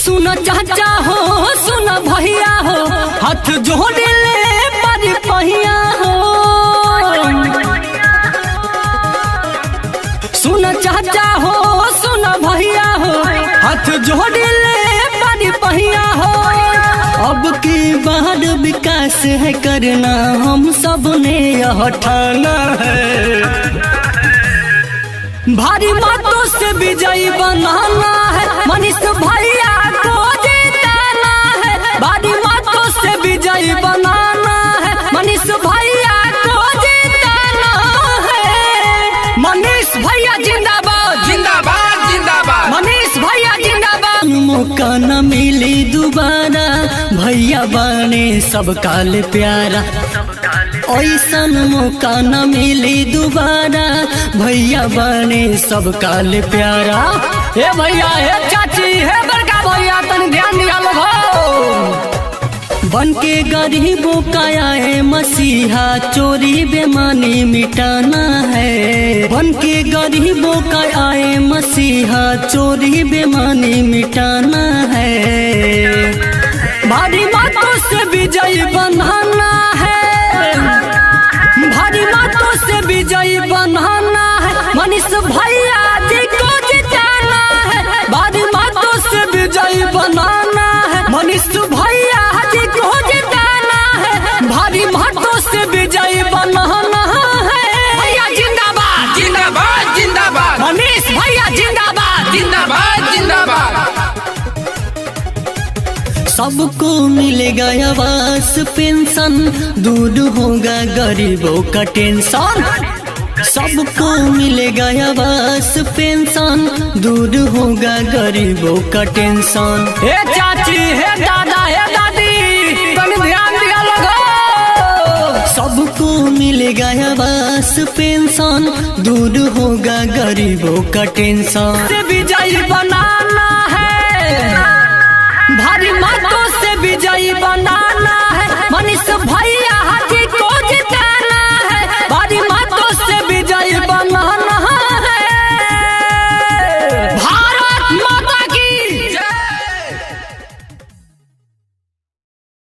सुन चाचा हो सुन भैया हो, हाथ जोड़ ले पर पहिया हो। सुन चाचा हो सुन भैया हो, हाथ जोड़ ले पर पहिया हो। अब की बार विकास है करना, हम सब ने यह ठाना है। भारी मतों से विजयी बनाना है, मनीष भैया को जिताना है। भारी मतों से विजयी बनाना है, मनीष भैया को जिताना है। मनीष भैया जिंदाबाद जिंदाबाद जिंदाबाद। मनीष भैया जिंदाबाद। मौका न मिली दोबारा, भैया बने सब काल प्यारा। ऐसन मौका न मिली दोबारा, भैया बने सब काल प्यारा। हे भैया हे चाची हे बड़का भैया तन ध्यान दिया लो। बन के गरीबों का आए मसीहा, चोरी बेमानी मिटाना है। बन के गरीबों का आए मसीहा, चोरी बेमानी मिटाना है। भारी मतों से विजयी बनाना है, भारी मतों से विजयी बनाना है। मनीष भैया जी को जिताना है, भारी मतों से विजयी बनाना है। मनीष भैया जी को जिताना है, भारी मतों से विजयी बनाना है। भैया जिंदाबाद जिंदाबाद जिंदाबाद। मनीष भैया जिंदाबाद जिंदाबाद जिंदाबाद। सबको मिलेगा आवास पेंशन, दूर होगा गरीबों का टेंशन। सबको मिलेगा आवास पेंशन, दूर होगा गरीबों का टेंशन। हे चाची हे दादा हे दादी तन ध्यान दिया लोगो। सबको मिलेगा आवास पेंशन, दूर होगा गरीबों का टेंशन। से विजयी बनाना है, भारी मतों से विजयी बना